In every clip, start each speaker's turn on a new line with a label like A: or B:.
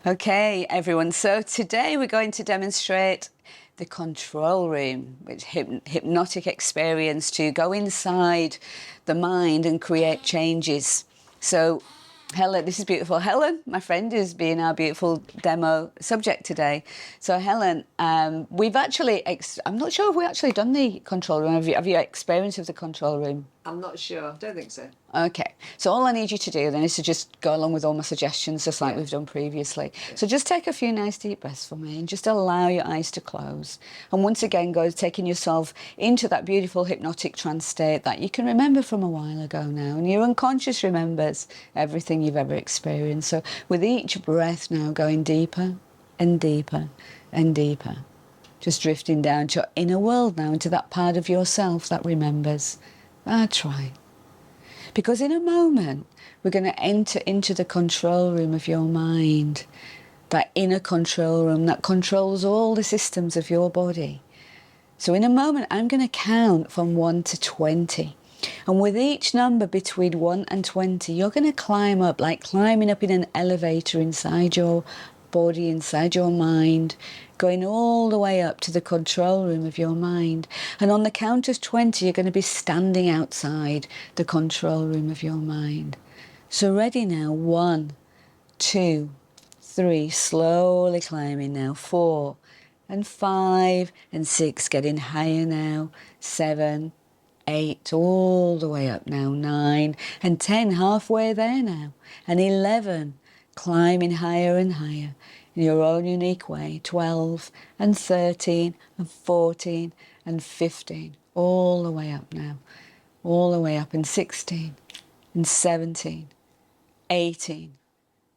A: Okay, everyone. So today we're going to demonstrate the control room, which hypnotic experience to go inside the mind and create changes. So Helen, this is beautiful. Helen, my friend, is being our beautiful demo subject today. So Helen, we've actually, I'm not sure if we've actually done the control room. Have you experienced of the control room?
B: I'm not sure. Don't think so.
A: Okay, so all I need you to do then is to just go along with all my suggestions, just like we've done previously. So just take a few nice deep breaths for me and just allow your eyes to close. And once again, go taking yourself into that beautiful hypnotic trance state that you can remember from a while ago now. And your unconscious remembers everything you've ever experienced. So with each breath now going deeper and deeper and deeper, just drifting down to your inner world now, into that part of yourself that remembers. That's right. Because in a moment, we're going to enter into the control room of your mind, that inner control room that controls all the systems of your body. So in a moment, I'm going to count from 1 to 20. And with each number between 1 and 20, you're going to climb up, like climbing up in an elevator inside your body, inside your mind, going all the way up to the control room of your mind. And on the count of 20, you're going to be standing outside the control room of your mind. So ready now, 1, 2, 3, slowly climbing now, 4 and 5 and 6, getting higher now, 7, 8, all the way up now, 9 and 10, halfway there now, and 11, climbing higher and higher in your own unique way, 12 and 13 and 14 and 15, all the way up now, all the way up, and 16 and 17, 18,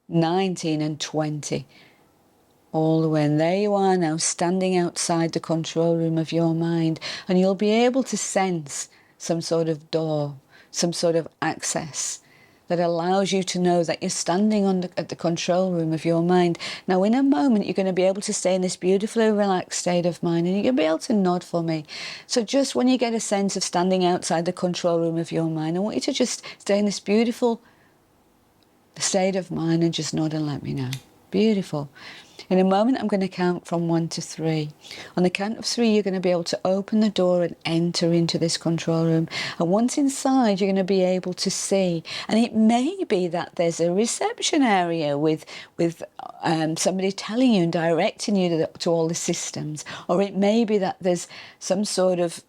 A: 19 and 20, all the way. And there you are now, standing outside the control room of your mind, and you'll be able to sense some sort of door, some sort of access that allows you to know that you're standing at the control room of your mind. Now, in a moment, you're going to be able to stay in this beautifully relaxed state of mind, and you're going to be able to nod for me. So just when you get a sense of standing outside the control room of your mind, I want you to just stay in this beautiful state of mind and just nod and let me know. Beautiful. In a moment, I'm going to count from 1 to 3. On the count of 3, you're going to be able to open the door and enter into this control room. And once inside, you're going to be able to see. And it may be that there's a reception area with somebody telling you and directing you to all the systems. Or it may be that there's some sort of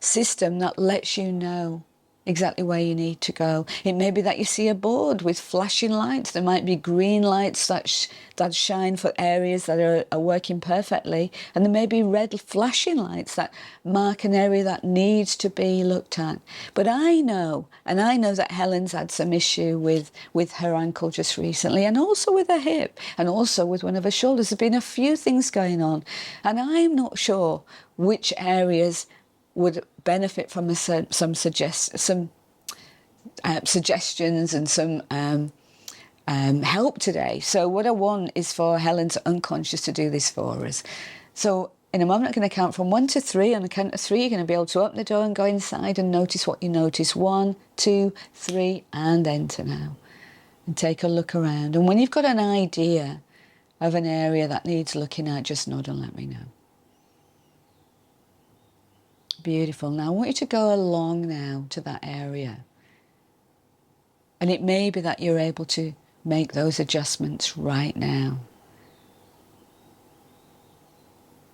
A: system that lets you know exactly where you need to go. It may be that you see a board with flashing lights. There might be green lights that shine for areas that are working perfectly, and there may be red flashing lights that mark an area that needs to be looked at. But I know that Helen's had some issue with her ankle just recently, and also with her hip, and also with one of her shoulders. There's been a few things going on, and I'm not sure which areas would benefit from some suggestions and some help today. So what I want is for Helen's unconscious to do this for us. So in a moment, I'm going to count from 1 to 3. On the count of 3, you're going to be able to open the door and go inside and notice what you notice. 1, 2, 3, and enter now. And take a look around. And when you've got an idea of an area that needs looking at, just nod and let me know. Beautiful. Now I want you to go along now to that area. And it may be that you're able to make those adjustments right now.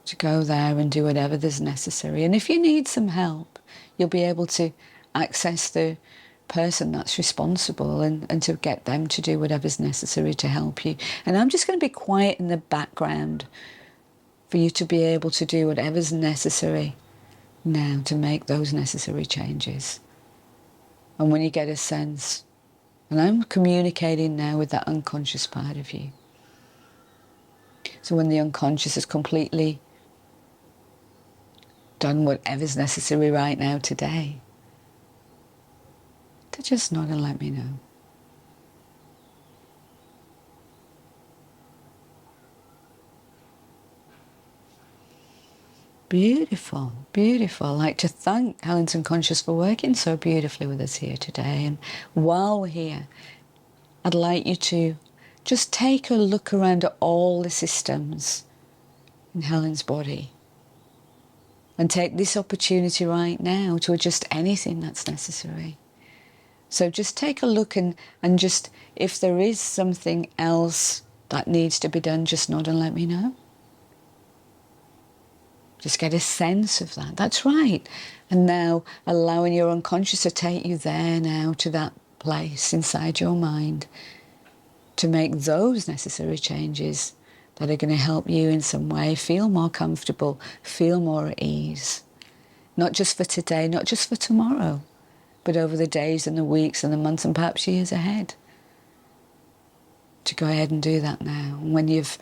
A: To go there and do whatever is necessary. And if you need some help, you'll be able to access the person that's responsible and to get them to do whatever's necessary to help you. And I'm just going to be quiet in the background for you to be able to do whatever's necessary now to make those necessary changes. And when you get a sense, and I'm communicating now with that unconscious part of you. So when the unconscious is completely done whatever's necessary right now today, to just nod and let me know. Beautiful, beautiful. I'd like to thank Helen's Unconscious for working so beautifully with us here today. And while we're here, I'd like you to just take a look around at all the systems in Helen's body and take this opportunity right now to adjust anything that's necessary. So just take a look and just, if there is something else that needs to be done, just nod and let me know. Just get a sense of that. That's right. And now allowing your unconscious to take you there now to that place inside your mind to make those necessary changes that are going to help you in some way feel more comfortable, feel more at ease. Not just for today, not just for tomorrow, but over the days and the weeks and the months and perhaps years ahead. To go ahead and do that now. And when you've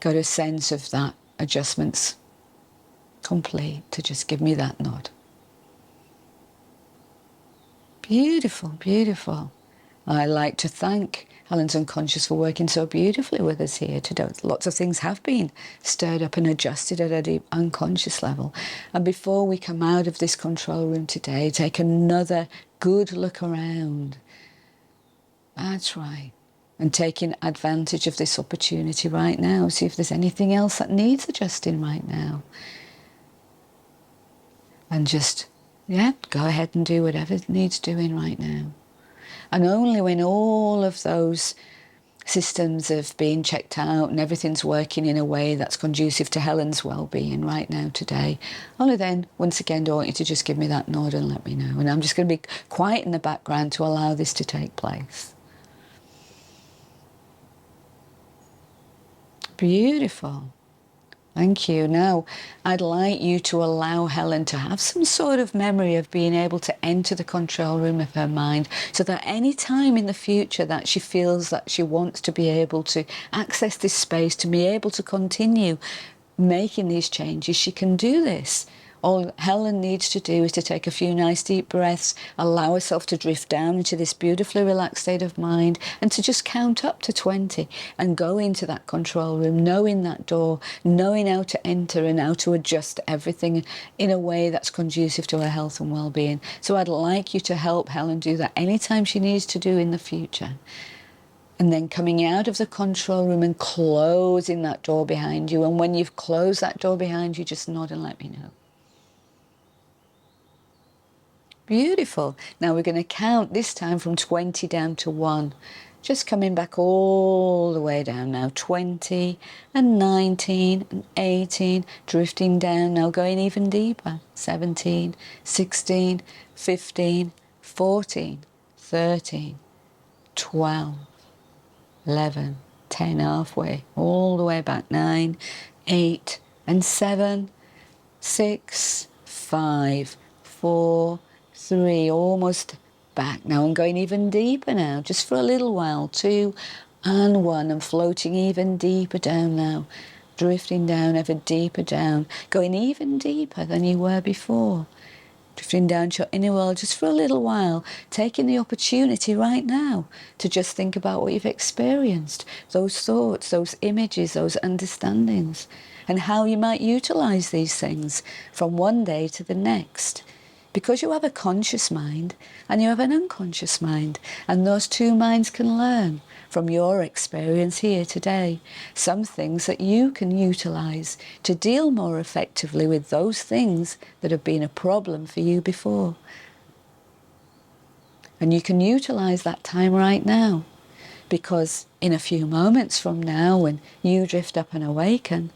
A: got a sense of that adjustment's complete, to just give me that nod. Beautiful, beautiful. I like to thank Helen's unconscious for working so beautifully with us here today. Lots of things have been stirred up and adjusted at a deep unconscious level. And before we come out of this control room today, take another good look around. That's right. And taking advantage of this opportunity right now. See if there's anything else that needs adjusting right now. And just, go ahead and do whatever needs doing right now. And only when all of those systems have been checked out and everything's working in a way that's conducive to Helen's well-being right now today, only then, once again, do I want you to just give me that nod and let me know. And I'm just going to be quiet in the background to allow this to take place. Beautiful. Thank you. Now, I'd like you to allow Helen to have some sort of memory of being able to enter the control room of her mind so that any time in the future that she feels that she wants to be able to access this space, to be able to continue making these changes, she can do this. All Helen needs to do is to take a few nice deep breaths, allow herself to drift down into this beautifully relaxed state of mind and to just count up to 20 and go into that control room, knowing that door, knowing how to enter and how to adjust everything in a way that's conducive to her health and well-being. So I'd like you to help Helen do that anytime she needs to do in the future. And then coming out of the control room and closing that door behind you. And when you've closed that door behind you, just nod and let me know. Beautiful. Now we're going to count this time from 20 down to 1. Just coming back all the way down now. 20 and 19 and 18. Drifting down now, going even deeper. 17, 16, 15, 14, 13, 12, 11, 10, halfway. All the way back. 9, 8 and 7, 6, 5, 4, 3, almost back now and going even deeper now, just for a little while. 2 and 1 and floating even deeper down now, drifting down ever deeper down, going even deeper than you were before, drifting down to your inner world just for a little while, taking the opportunity right now to just think about what you've experienced, those thoughts, those images, those understandings, and how you might utilize these things from one day to the next. Because you have a conscious mind and you have an unconscious mind, and those two minds can learn from your experience here today some things that you can utilize to deal more effectively with those things that have been a problem for you before. And you can utilize that time right now, because in a few moments from now, when you drift up and awaken,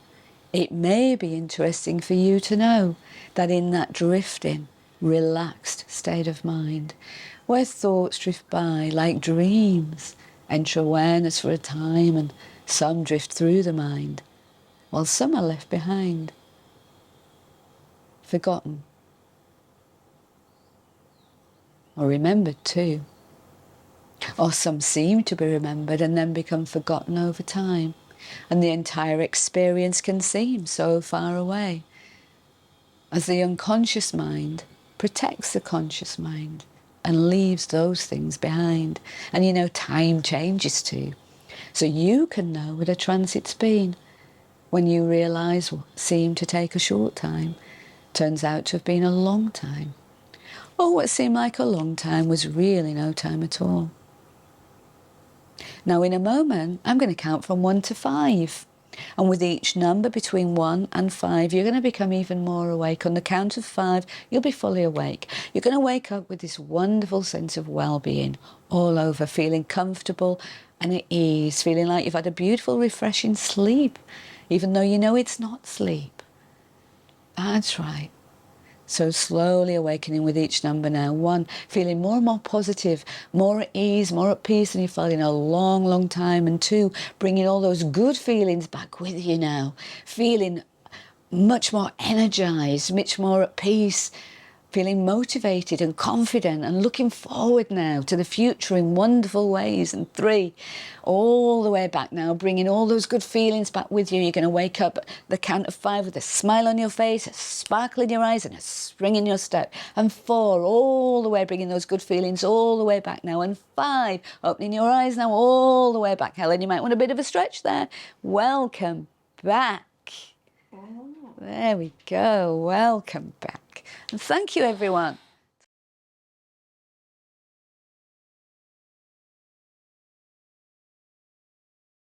A: it may be interesting for you to know that in that drifting, relaxed state of mind, where thoughts drift by like dreams, enter awareness for a time, and some drift through the mind, while some are left behind, forgotten, or remembered too. Or some seem to be remembered and then become forgotten over time, and the entire experience can seem so far away, as the unconscious mind protects the conscious mind and leaves those things behind. And you know, time changes too. So you can know what a transit's been when you realise what seemed to take a short time turns out to have been a long time. Or what seemed like a long time was really no time at all. Now in a moment, I'm going to count from 1 to 5. And with each number between 1 and 5, you're going to become even more awake. On the count of 5, you'll be fully awake. You're going to wake up with this wonderful sense of well-being all over, feeling comfortable and at ease, feeling like you've had a beautiful, refreshing sleep, even though you know it's not sleep. That's right. So slowly awakening with each number now. 1, feeling more and more positive, more at ease, more at peace than you felt in a long, long time. And 2, bringing all those good feelings back with you now. Feeling much more energised, much more at peace, feeling motivated and confident and looking forward now to the future in wonderful ways. And 3, all the way back now, bringing all those good feelings back with you. You're going to wake up at the count of 5 with a smile on your face, a sparkle in your eyes and a spring in your step. And 4, all the way, bringing those good feelings all the way back now. And 5, opening your eyes now all the way back. Helen, you might want a bit of a stretch there. Welcome back. There we go. Welcome back. And thank you, everyone.